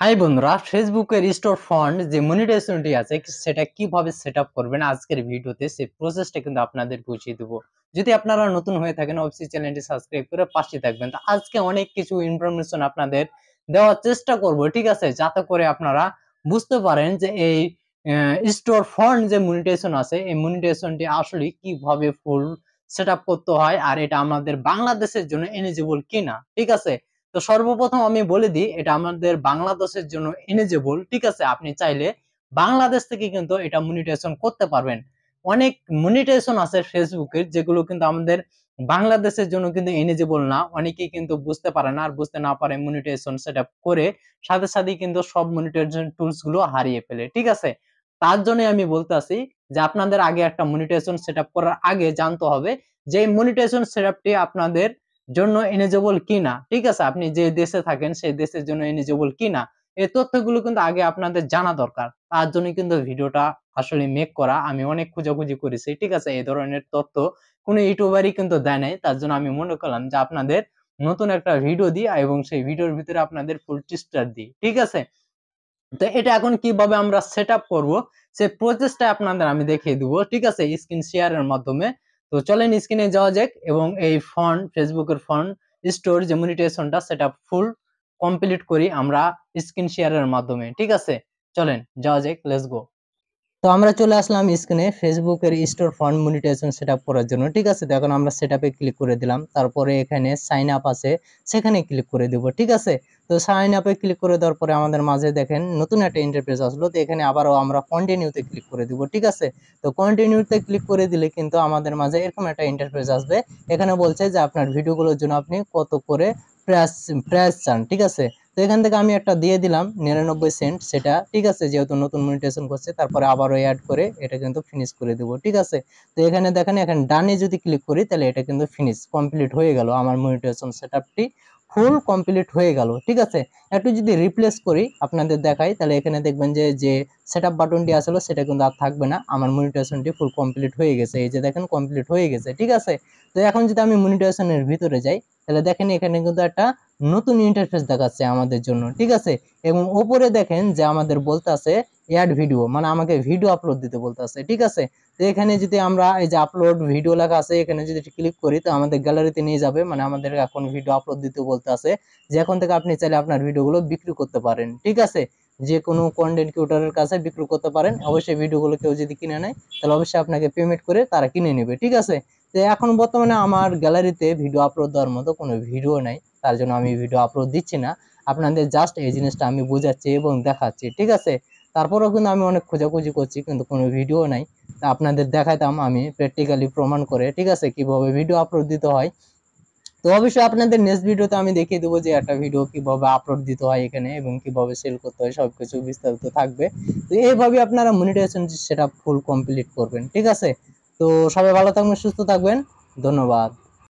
High বন্ধুরা, ফেসবুকের store fund যে মনিটাইজেশনটি আছে সেটা কিভাবে সেট আপ করবেন আজকের ভিডিওতে সেই প্রসেসটা কিন্তু আপনাদের বুঝিয়ে দেবো। যদি আপনারা নতুন হয়ে থাকেন অবশ্যই চ্যানেলটি সাবস্ক্রাইব করে পাশে থাকবেন। তো আজকে অনেক কিছু ইনফরমেশন আপনাদের দেওয়ার চেষ্টা করব, ঠিক আছে, যাতে করে আপনারা বুঝতে পারেন যে এই স্টোর ফান্ড যে মনিটাইজেশন আছে এই মনিটাইজেশনটি আসলে কিভাবে ফুল সেট আপ করতে হয় আর এটা আমাদের বাংলাদেশের জন্য এলিজিবল কিনা, ঠিক আছে। তো সর্বপ্রথম আমি বলে দিই এটা আমাদের বাংলাদেশের জন্য এলিজিবল, ঠিক আছে। আপনি চাইলে বাংলাদেশ থেকে কিন্তু এটা মনিটাইজেশন করতে পারবেন। অনেক মনিটাইজেশন আছে ফেসবুকের যেগুলো কিন্তু আমাদের বাংলাদেশের জন্য কিন্তু এলিজিবল না। অনেকেই কিন্তু বুঝতে পারে না, আর বুঝতে না পারে মনিটাইজেশন সেটআপ করে সাথে সাথে কিন্তু সব মনিটাইজেশন টুলস গুলো হারিয়ে ফেলে, ঠিক আছে। তার জন্য আমি বলতে আছি যে আপনাদের আগে একটা মনিটাইজেশন সেটআপ করার আগে জানতে হবে যে মনিটাইজেশন সেটআপটি আপনাদের জন্য এলিজিবল কিনা, ঠিক আছে। আপনি যে দেশে থাকেন সেই দেশের জন্য এলিজিবল কিনা এই তথ্যগুলো কিন্তু আগে আপনাদের জানা দরকার। তার জন্য কিন্তু ভিডিওটা আসলে মেক করা। আমি অনেক খোঁজাখুঁজি করেছি, ঠিক আছে। এই ধরনের তথ্য কোনো ইউটিউবারই কিন্তু দেয় নাই। তার জন্য আমি মনে করলাম যে আপনাদের নতুন একটা ভিডিও দিই এবং সেই ভিডিওর ভিতরে আপনাদের ফুল টিপসটা দিই, ঠিক আছে। তো এটা এখন কিভাবে আমরা সেট আপ করবো সেই প্রসেসটা আপনাদের আমি দেখিয়ে দিব, ঠিক আছে, স্ক্রিন শেয়ারের মাধ্যমে। তো চলেন স্ক্রিনে যাওয়া যাক এবং এই ফন্ট ফেসবুকের ফন্ট স্টোর যে মনিটাইজেশনটা সেটা ফুল কমপ্লিট করি আমরা স্ক্রিন শেয়ারের মাধ্যমে, ঠিক আছে। চলেন যাওয়া যাক, লেটস গো। তো আমরা চলে আসলাম স্ক্রিনে ফেসবুকের স্টোর ফান্ড মনিটাইজেশন সেটআপ করার জন্য, ঠিক আছে। তো এখন আমরা সেটআপে ক্লিক করে দিলাম, তারপরে এখানে সাইন আপ আছে সেখানে ক্লিক করে দেব, ঠিক আছে। তো সাইন আপে ক্লিক করে দেওয়ার পরে আমাদের মাঝে দেখেন নতুন একটা ইন্টারফেস আসলো। তো এখানে আবারও আমরা কন্টিনিউতে ক্লিক করে দিব, ঠিক আছে। তো কন্টিনিউতে ক্লিক করে দিলে কিন্তু আমাদের মাঝে এরকম একটা ইন্টারফেস আসবে। এখানে বলছে যে আপনার ভিডিওগুলোর জন্য আপনি কত করে প্রাইস প্রাইস চান, ঠিক আছে। তো এখান থেকে আমি একটা দিয়ে দিলাম 99 সেন্ট, সেটা ঠিক আছে, যেহেতু নতুন মনিটাইজেশন করছে। তারপরে আবারও অ্যাড করে এটা কিন্তু ফিনিশ করে দেব, ঠিক আছে। তো এখানে দেখেন এখানে ডানে যদি ক্লিক করি তাহলে এটা কিন্তু ফিনিশ কমপ্লিট হয়ে গেল, আমার মনিটাইজেশন সেটআপটি ফুল কমপ্লিট হয়ে গেল, ঠিক আছে। একটু যদি রিপ্লেস করি আপনাদের দেখাই তাহলে এখানে দেখবেন যে যে সেটআপ বাটনটি আসলে সেটা কিন্তু আর থাকবে না, আমার মনিটাইজেশনটি ফুল কমপ্লিট হয়ে গেছে। এই যে দেখেন কমপ্লিট হয়ে গেছে, ঠিক আছে। তো এখন যদি আমি মনিটাইজেশনের ভিতরে যাই তাহলে দেখেন এখানে কিন্তু একটা নতুন ইন্টারফেস দেখাচ্ছে আমাদের জন্য, ঠিক আছে। এবং উপরে দেখেন যে আমাদের বলতে আছে অ্যাড ভিডিও, মানে আমাকে ভিডিও আপলোড দিতে বলতে আছে, ঠিক আছে। তো এখানে যদি আমরা এই যে আপলোড ভিডিও লেখা আছে এখানে যদি ক্লিক করি তো আমাদের গ্যালারিতে নিয়ে যাবে, মানে আমাদের এখন ভিডিও আপলোড দিতে বলতে আছে যে এখন থেকে আপনি চাইলে আপনার ভিডিওগুলো বিক্রি করতে পারেন, ঠিক আছে। যে কোনো কন্টেন্ট ক্রিয়েটরের কাছে বিক্রি করতে পারেন। অবশ্যই ভিডিওগুলো কেউ যদি কিনে নেয় তাহলে অবশ্যই আপনাকে পেমেন্ট করে তারা কিনে নেবে, ঠিক আছে। তো এখন বর্তমানে আমার গ্যালারিতে ভিডিও আপলোড দেওয়ার মতো কোনো ভিডিও নাই, তার জন্য আমি ভিডিও আপলোড দিচ্ছি না। আপনাদের জাস্ট এই জিনিসটা আমি বোঝাচ্ছি এবং দেখাচ্ছি, ঠিক আছে। তারপরেও কিন্তু আমি অনেক খোঁজাখুঁজি করছি কিন্তু কোনো ভিডিও নাই। তা আপনাদের দেখাতাম আমি প্র্যাকটিক্যালি প্রমাণ করে, ঠিক আছে, কিভাবে ভিডিও আপলোড দিতে হয়। তো অবশ্যই আপনাদের নেক্সট ভিডিওতে আমি দেখিয়ে দেবো যে একটা ভিডিও কিভাবে আপলোড দিতে হয় এখানে এবং কিভাবে সেল করতে হয়, সবকিছু বিস্তারিত থাকবে। তো এইভাবে আপনারা মনিটাইজেশন সেটা ফুল কমপ্লিট করবেন, ঠিক আছে। তো সবাই ভালো থাকবেন, সুস্থ থাকবেন, ধন্যবাদ।